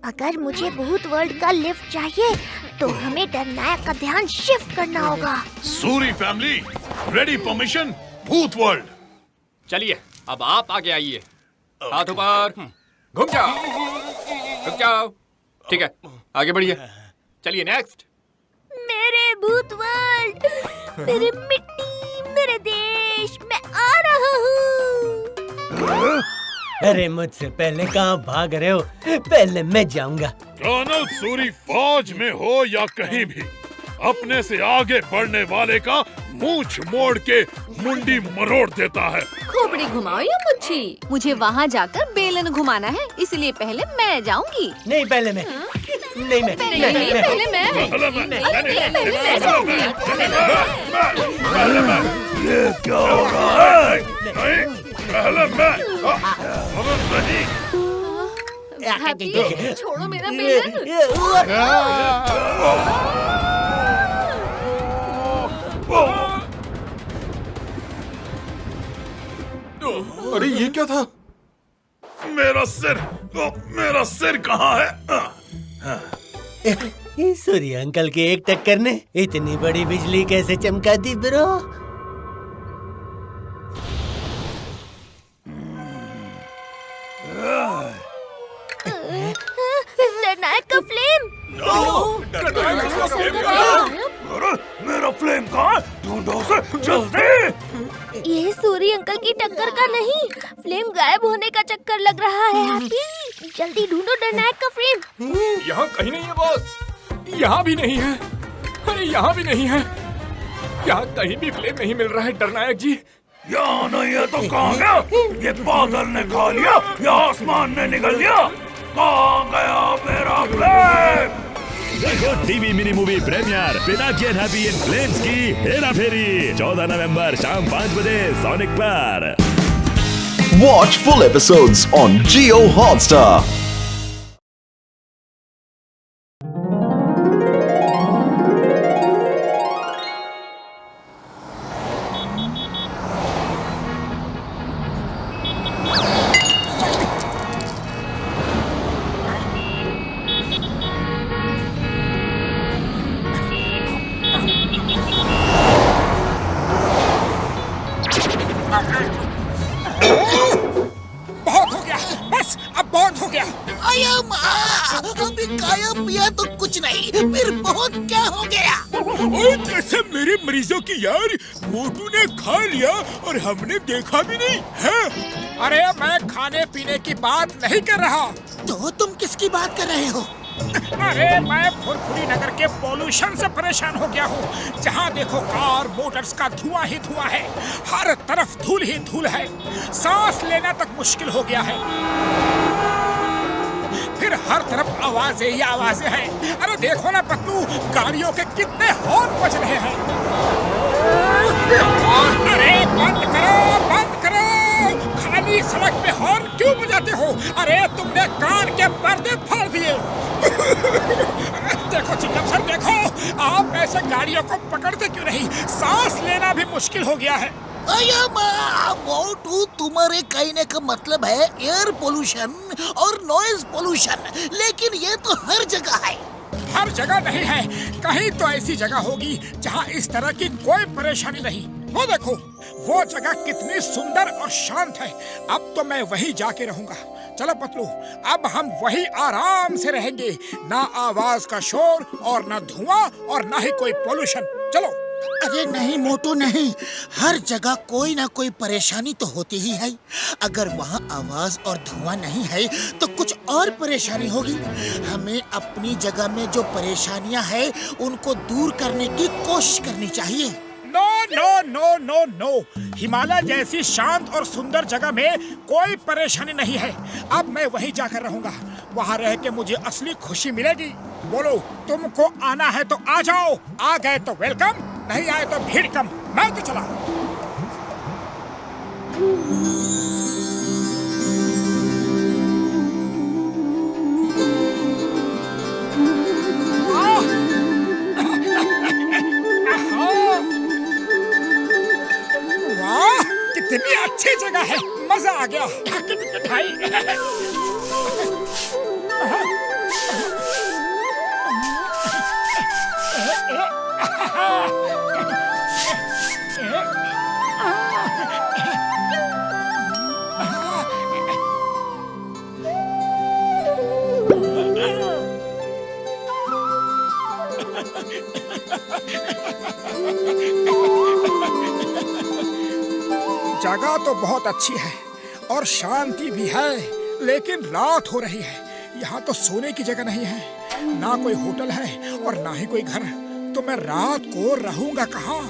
अगर मुझे भूत वर्ल्ड का लिफ्ट चाहिए तो हमें डरनायक का ध्यान शिफ्ट करना होगा। सूरी फैमिली, रेडी परमिशन, भूत वर्ल्ड। चलिए अब आप आगे आइए, हाथ ऊपर, घूम जाओ, रुक जाओ। ठीक है, आगे बढ़िए। चलिए नेक्स्ट। मेरे भूत वर्ल्ड, मेरी मिट्टी, मेरे देश, मैं आ रहा हूँ। अरे मुझसे पहले कहाँ भाग रहे हो? पहले मैं जाऊंगा। कर्नल सूरी फौज में हो या कहीं भी, अपने से आगे बढ़ने वाले का मूंछ मोड़ के मुंडी मरोड़ देता है। खोपड़ी घुमाओ या मुच्छी? मुझे वहाँ जाकर बेलन घुमाना है, इसलिए पहले मैं जाऊंगी। नहीं पहले मैं। नहीं मैं। पहले मैं। ये क्या हो रहा है? पहले मैं। भाभी, छोड़ो मेरा बेलन। अरे ये क्या था? मेरा सिर कहाँ है? सूर्य अंकल के एक टक्कर ने इतनी बड़ी बिजली कैसे चमका दी ब्रो? डरनायक का फ्लेम। मेरा फ्लेम कहाँ? ढूंढो उसे जल्दी। ये सूरी अंकल की टक्कर का नहीं, फ्लेम गायब होने का चक्कर लग रहा है। हैप्पी, जल्दी ढूंढो डरनायक का फ्लेम। यहाँ कहीं नहीं है बॉस, यहाँ भी नहीं है, अरे यहाँ भी नहीं है, यहाँ कहीं भी फ्लेम नहीं मिल रहा है डरनायक जी। यहाँ नहीं है तो कहाँ गया? ये बादल ने खा लिया या आसमान ने निगल लिया? कहाँ गया मेरा फ्लेम? देखो TV mini movie premiere Pinaki and happy in flames की हेरा फेरी 14 नवंबर शाम 5 बजे सोनिक पर। Watch full episodes on Jio Hotstar. बहुत हो गया, बस अब बहुत हो गया। अभी खाया पिया तो कुछ नहीं, फिर बहुत क्या हो गया? और कैसे मेरे मरीजों की यार, मोटू ने खा लिया और हमने देखा भी नहीं है। अरे मैं खाने पीने की बात नहीं कर रहा। तो तुम किसकी बात कर रहे हो? अरे मैं फुरफुरी नगर के पोल्यूशन से परेशान हो गया हूँ। जहाँ देखो कार मोटर्स का धुआं ही धुआं है, हर तरफ धूल ही धूल है, सांस लेना तक मुश्किल हो गया है। फिर हर तरफ आवाजें ही आवाजें हैं। अरे देखो ना पत्तू, गाड़ियों के कितने हॉर्न बज रहे हैं। अरे बंद करो, बंद करो, खाली सड़क पे हॉर्न क्यों बजाते हो? अरे तुमने कान के पर्दे फाड़ दिए। देखो चिंगम सर, देखो, आप ऐसे गाड़ियों को पकड़ते क्यों नहीं? सांस लेना भी मुश्किल हो गया है। मोटू, तुम्हारे कहने का मतलब है एयर पोल्यूशन और नॉइज पोल्यूशन, लेकिन ये तो हर जगह है। हर जगह नहीं है, कहीं तो ऐसी जगह होगी जहाँ इस तरह की कोई परेशानी नहीं। वो देखो, वो जगह कितनी सुंदर और शांत है। अब तो मैं वहीं जाके रहूंगा। चलो पतलू, अब हम वहीं आराम से रहेंगे। ना आवाज का शोर और ना धुआं और ना ही कोई पोल्यूशन। चलो। अरे नहीं मोटू नहीं, हर जगह कोई ना कोई परेशानी तो होती ही है। अगर वहाँ आवाज और धुआं नहीं है तो कुछ और परेशानी होगी। हमें अपनी जगह में जो परेशानियाँ हैं उनको दूर करने की कोशिश करनी चाहिए। No no no no no, Himalaya जैसी शांत और सुंदर जगह में कोई परेशानी नहीं है। अब मैं वहीं जाकर रहूंगा। वहाँ रह के मुझे असली खुशी मिलेगी। बोलो, तुमको आना है तो आ जाओ, आ गए तो वेलकम, नहीं आए तो भीड़ कम। मैं तो चला। वाह, कितनी अच्छी जगह है, मजा आ गया। भाई जगह तो बहुत अच्छी है और शांति भी है, लेकिन रात हो रही है। यहाँ तो सोने की जगह नहीं है, ना कोई होटल है और ना ही कोई घर। तो मैं रात को रहूंगा कहाँ?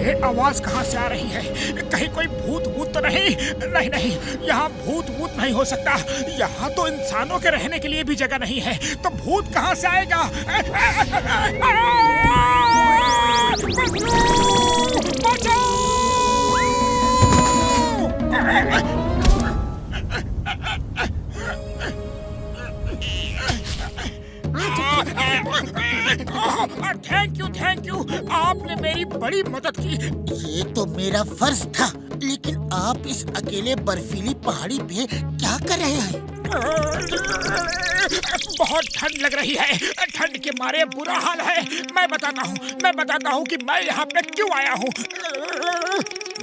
ये आवाज कहाँ से आ रही है? कहीं कोई भूत तो नहीं? नहीं नहीं, यहाँ भूत नहीं हो सकता। यहाँ तो इंसानों के रहने के लिए भी जगह नहीं है, तो भूत कहाँ से आएगा? थैंक यू, आपने मेरी बड़ी मदद की। ये तो मेरा फर्ज था, लेकिन आप इस अकेले बर्फीली पहाड़ी पे क्या कर रहे हैं? बहुत ठंड लग रही है, ठंड के मारे बुरा हाल है। मैं बताता हूँ कि मैं यहाँ पे क्यों आया हूँ।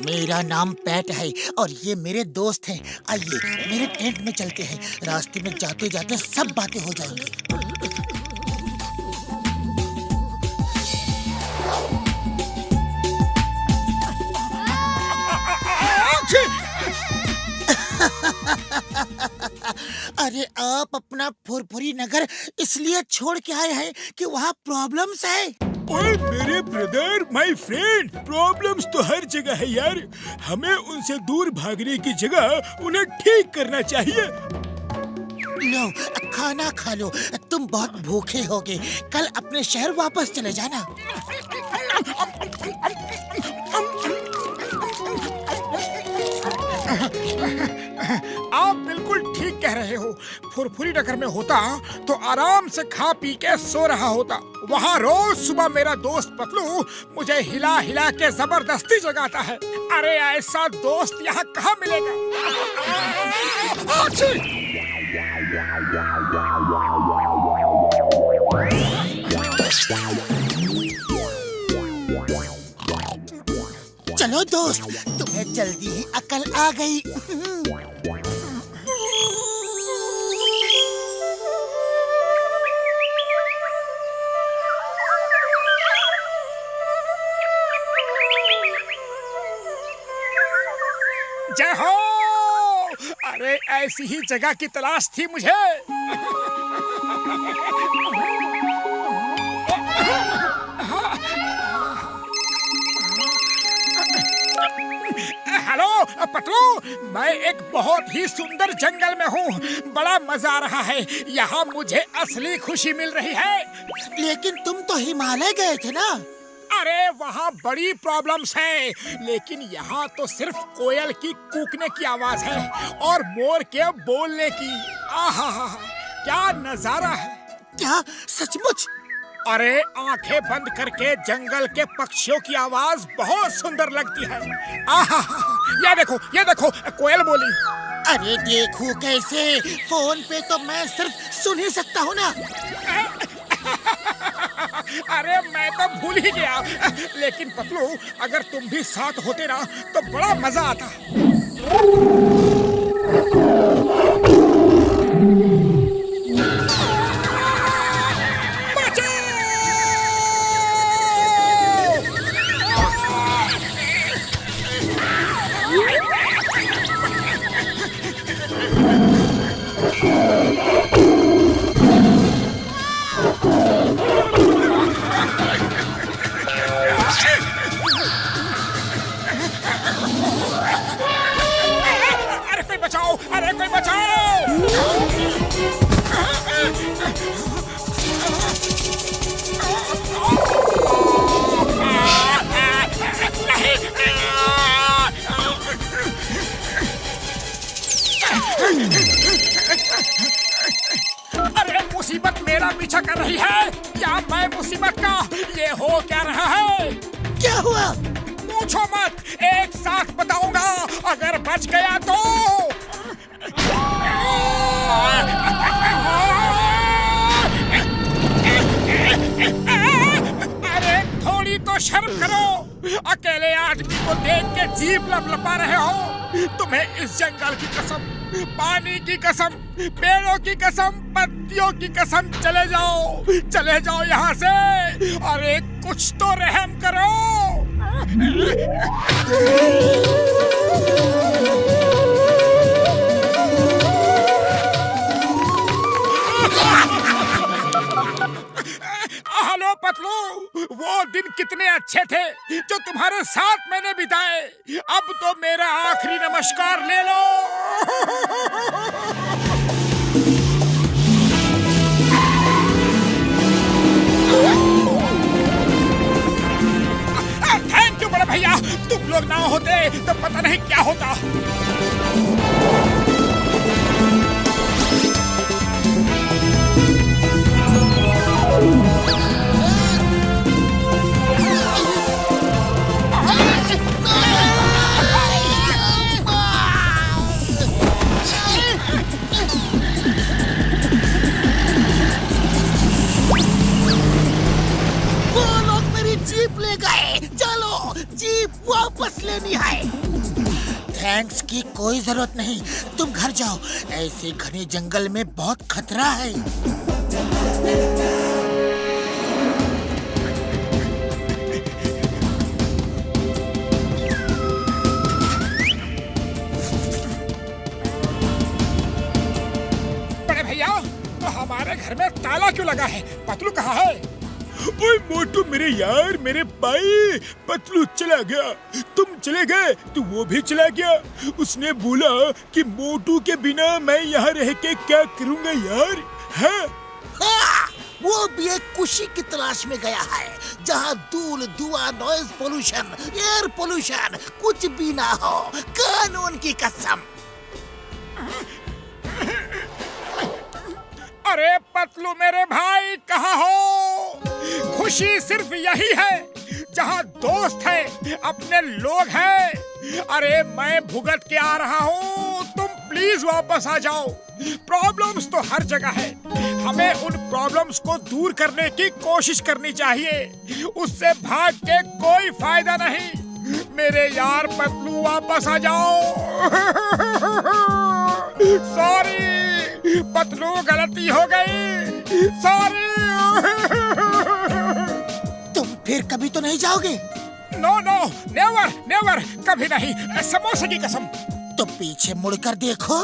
मेरा नाम पैट है और ये मेरे दोस्त हैं। आइए मेरे टेंट में चलते हैं, रास्ते में जाते जाते सब बातें हो जाएंगी। अरे आप अपना फुरफुरी नगर इसलिए छोड़ के आए हैं कि वहाँ प्रॉब्लम्स है। ओए मेरे ब्रदर, माय फ्रेंड, प्रॉब्लम्स तो हर जगह है यार। हमें उनसे दूर भागने की जगह उन्हें ठीक करना चाहिए। लो खाना खा लो, तुम बहुत भूखे होगे। कल अपने शहर वापस चले जाना। आप बिल्कुल ठीक कह रहे हो। फुरफुरी नगर में होता तो आराम से खा पी के सो रहा होता। वहाँ रोज सुबह मेरा दोस्त पतलू मुझे हिला हिला के जबरदस्ती जगाता है। अरे ऐसा दोस्त यहाँ कहाँ मिलेगा? चलो दोस्त, तुम्हें जल्दी ही अकल आ गई। जय हो। अरे ऐसी ही जगह की तलाश थी मुझे। हेलो पतलू, मैं एक बहुत ही सुंदर जंगल में हूँ। बड़ा मजा आ रहा है। यहाँ मुझे असली खुशी मिल रही है। लेकिन तुम तो हिमालय गए थे ना? अरे वहाँ बड़ी प्रॉब्लम्स हैं, लेकिन यहाँ तो सिर्फ कोयल की कूकने की आवाज है और मोर के बोलने की। आहा, क्या नजारा है। क्या सचमुच? अरे आंखें बंद करके जंगल के पक्षियों की आवाज बहुत सुंदर लगती है। आहा, ये देखो कोयल बोली। अरे देखो कैसे, फोन पे तो मैं सिर्फ सुन ही सकता हूँ ना। अरे मैं तो भूल ही गया। लेकिन पतलू, अगर तुम भी साथ होते ना तो बड़ा मजा आता। अरे कोई बचाओ! अरे मुसीबत मेरा पीछा कर रही है। क्या मैं मुसीबत का? ये हो क्या रहा है? क्या हुआ? पूछो मत, एक साथ बताऊंगा। अगर बच गया तो अकेले आदमी को देख के जीभ लपलपा रहे हो। तुम्हें इस जंगल की कसम, पानी की कसम, पेड़ों की कसम, पत्तियों की कसम, चले जाओ यहाँ से। अरे कुछ तो रहम करो। हेलो पतलू, वो दिन कितने अच्छे थे जो तुम्हारे साथ मैंने बिताए। अब तो मेरा आखिरी नमस्कार ले लो। थैंक यू बड़े भैया, तुम लोग ना होते तो पता नहीं क्या होता। जीप ले गए। चलो जीप वापस लेनी है। थैंक्स की कोई जरूरत नहीं, तुम घर जाओ। ऐसे घने जंगल में बहुत खतरा है। बड़े भैया, हमारे घर में ताला क्यों लगा है? पतलू कहाँ है? ओए मोटू मेरे यार, मेरे भाई, पतलू चला गया। तुम चले गए तो वो भी चला गया। उसने बोला कि मोटू के बिना मैं यहाँ रह के क्या करूँगा यार। हाँ? वो भी एक खुशी की तलाश में गया है, जहाँ धूल, धुआं, नॉइज पोल्यूशन, एयर पोल्यूशन कुछ भी ना हो। कानून की कसम। अरे पतलू मेरे भाई, कहाँ हो? खुशी सिर्फ यही है जहाँ दोस्त है, अपने लोग हैं। अरे मैं भुगत के आ रहा हूँ, तुम प्लीज वापस आ जाओ। प्रॉब्लम्स तो हर जगह है, हमें उन प्रॉब्लम्स को दूर करने की कोशिश करनी चाहिए। उससे भाग के कोई फायदा नहीं। मेरे यार पतलू, वापस आ जाओ। सॉरी पतलू, गलती हो गई। सॉरी। तुम फिर कभी तो नहीं जाओगे? नो नो, नेवर नेवर, कभी नहीं, समोसे की कसम। तो पीछे मुड़कर देखो।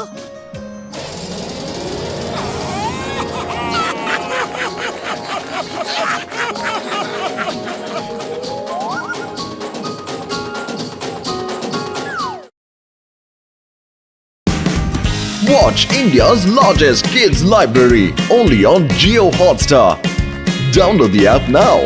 Watch India's largest kids library only on Jio Hotstar. Download the app now.